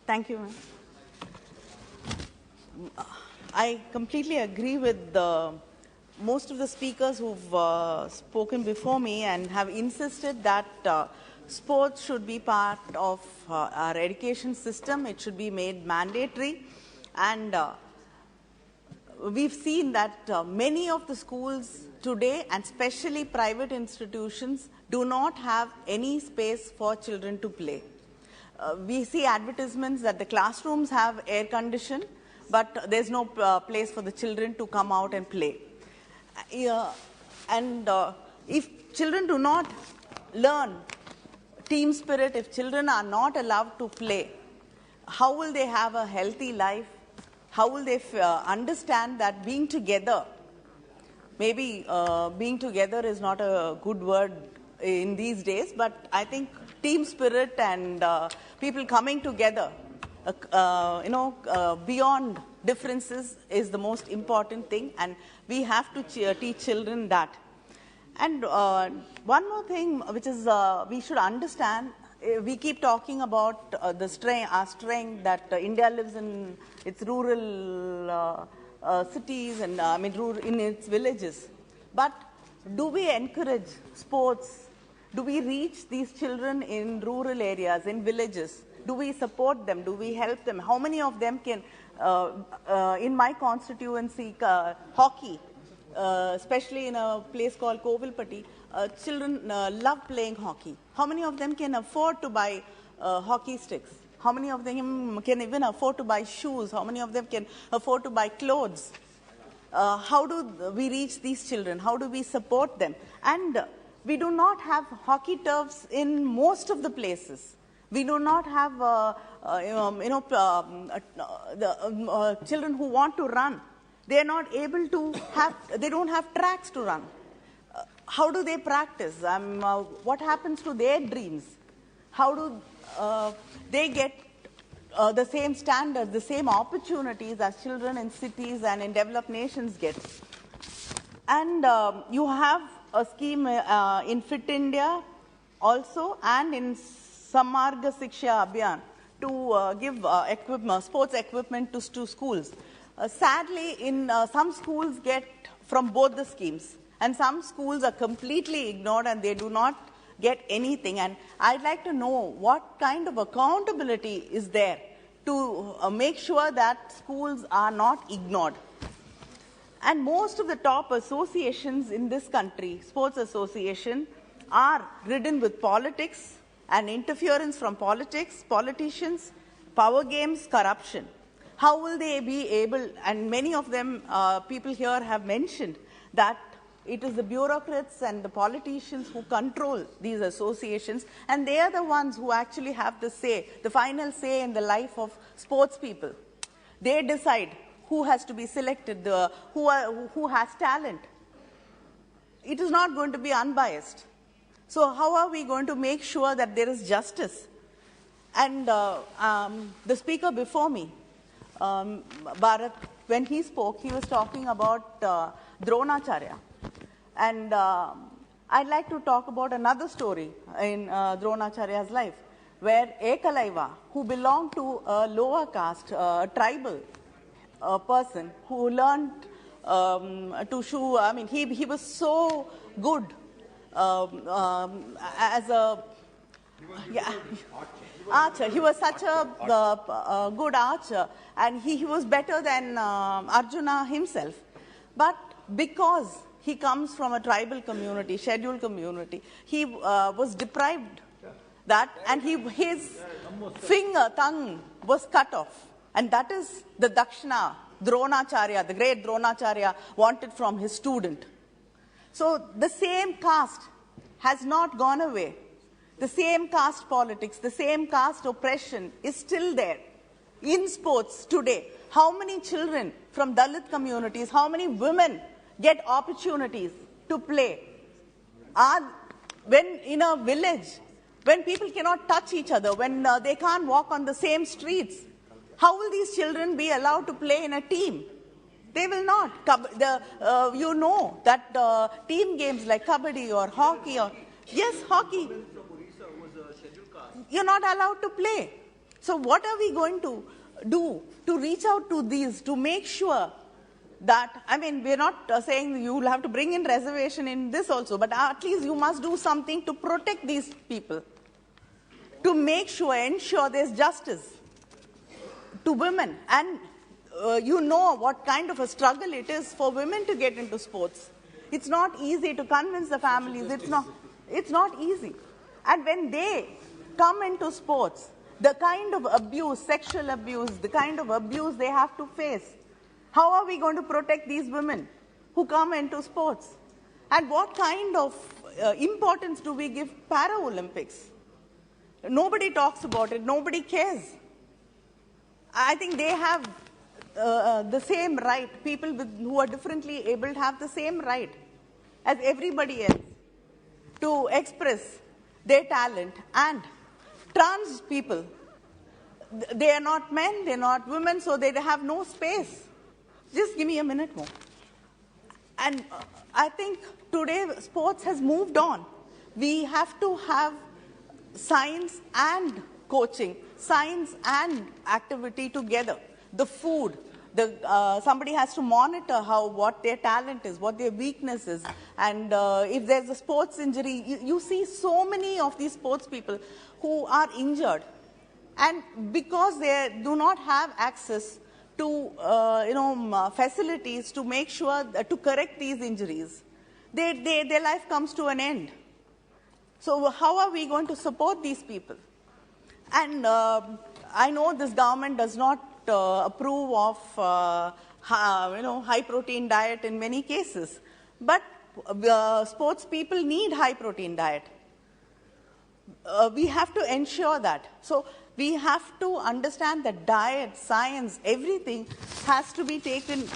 Thank you, ma'am. I completely agree with most of the speakers who've spoken before me and have insisted that sports should be part of our education system. It should be made mandatory. And we've seen that many of the schools today, and especially private institutions, do not have any space for children to play. We see advertisements that the classrooms have air condition, but there's no place for the children to come out and play. If children do not learn team spirit, if children are not allowed to play, how will they have a healthy life? How will they understand that being together, maybe being together is not a good word in these days, but I think team spirit and people coming together, beyond differences is the most important thing, and we have to teach children that. And one more thing which is we should understand, we keep talking about our strength that India lives in its rural cities and in its villages. But do we encourage sports? Do we reach these children in rural areas, in villages? Do we support them? Do we help them? How many of them can, in my constituency, hockey, especially in a place called Kovilpatti, children love playing hockey. How many of them can afford to buy hockey sticks? How many of them can even afford to buy shoes? How many of them can afford to buy clothes? How do we reach these children? How do we support them? And we do not have hockey turfs in most of the places. We do not have children who want to run. They are not able to have, they don't have tracks to run. How do they practice? What happens to their dreams? How do they get the same standards, the same opportunities as children in cities and in developed nations get? And you have a scheme in Fit India also, and in Samarga Shiksha Abhiyan to give sports equipment to schools. Sadly, in some schools get from both the schemes, and some schools are completely ignored and they do not get anything. And I'd like to know what kind of accountability is there to make sure that schools are not ignored. And most of the top associations in this country, sports associations, are ridden with politics and interference from politics, politicians, power games, corruption. How will they be able, and many of them, people here have mentioned that it is the bureaucrats and the politicians who control these associations, and they are the ones who actually have the say, the final say in the life of sports people. They decide who has to be selected, who has talent. It is not going to be unbiased. So how are we going to make sure that there is justice? And the speaker before me, Bharat, when he spoke, he was talking about Dronacharya. And I'd like to talk about another story in Dronacharya's life, where Ekalaiva, who belonged to a lower caste, a tribal person, who learned to shoe, he was so good as a archer. He was such a good archer, and he was better than Arjuna himself. But because he comes from a tribal community, scheduled community, he was deprived that, and his tongue was cut off. And that is the Dakshina Dronacharya, the great Dronacharya, wanted from his student. So the same caste has not gone away. The same caste politics, the same caste oppression is still there in sports today. How many children from Dalit communities, how many women get opportunities to play? When in a village, when people cannot touch each other, when they can't walk on the same streets, how will these children be allowed to play in a team? They will not. You know that team games like kabaddi or hockey, or yes, hockey. you're not allowed to play. So what are we going to do to reach out to these, to make sure that, I mean, we're not saying you will have to bring in reservation in this also, but at least you must do something to protect these people, to make sure, ensure there's justice to women. And you know what kind of a struggle it is for women to get into sports. It's not easy to convince the families. It's not easy. And when they come into sports, the kind of abuse, sexual abuse, the kind of abuse they have to face, how are we going to protect these women who come into sports? And what kind of importance do we give Paralympics? Nobody talks about it. Nobody cares. I think they have the same right. People who are differently abled have the same right as everybody else to express their talent. And trans people, they are not men, they are not women, so they have no space. Just give me a minute more. And I think today sports has moved on. We have to have science and coaching, science and activity together. The food, somebody has to monitor what their talent is, what their weakness is. And if there's a sports injury, you see so many of these sports people who are injured. And because they do not have access to facilities to make sure, to correct these injuries, their life comes to an end. So how are we going to support these people? And I know this government does not approve of high protein diet in many cases, but sports people need high protein diet. We have to ensure that. So we have to understand that diet, science, everything has to be taken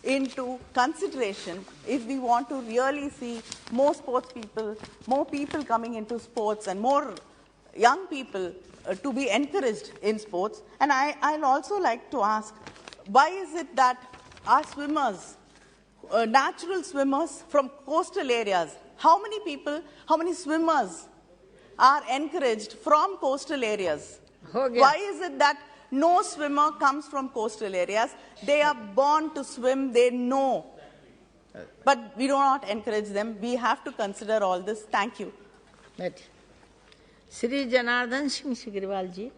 into consideration if we want to really see more sports people, more people coming into sports, and more young people to be encouraged in sports. And I'd also like to ask, why is it that our swimmers, natural swimmers from coastal areas, how many swimmers are encouraged from coastal areas? Why is it that no swimmer comes from coastal areas? They are born to swim, they know. But we do not encourage them. We have to consider all this. Thank you. Shri Janardhan Singh Sigriwal ji.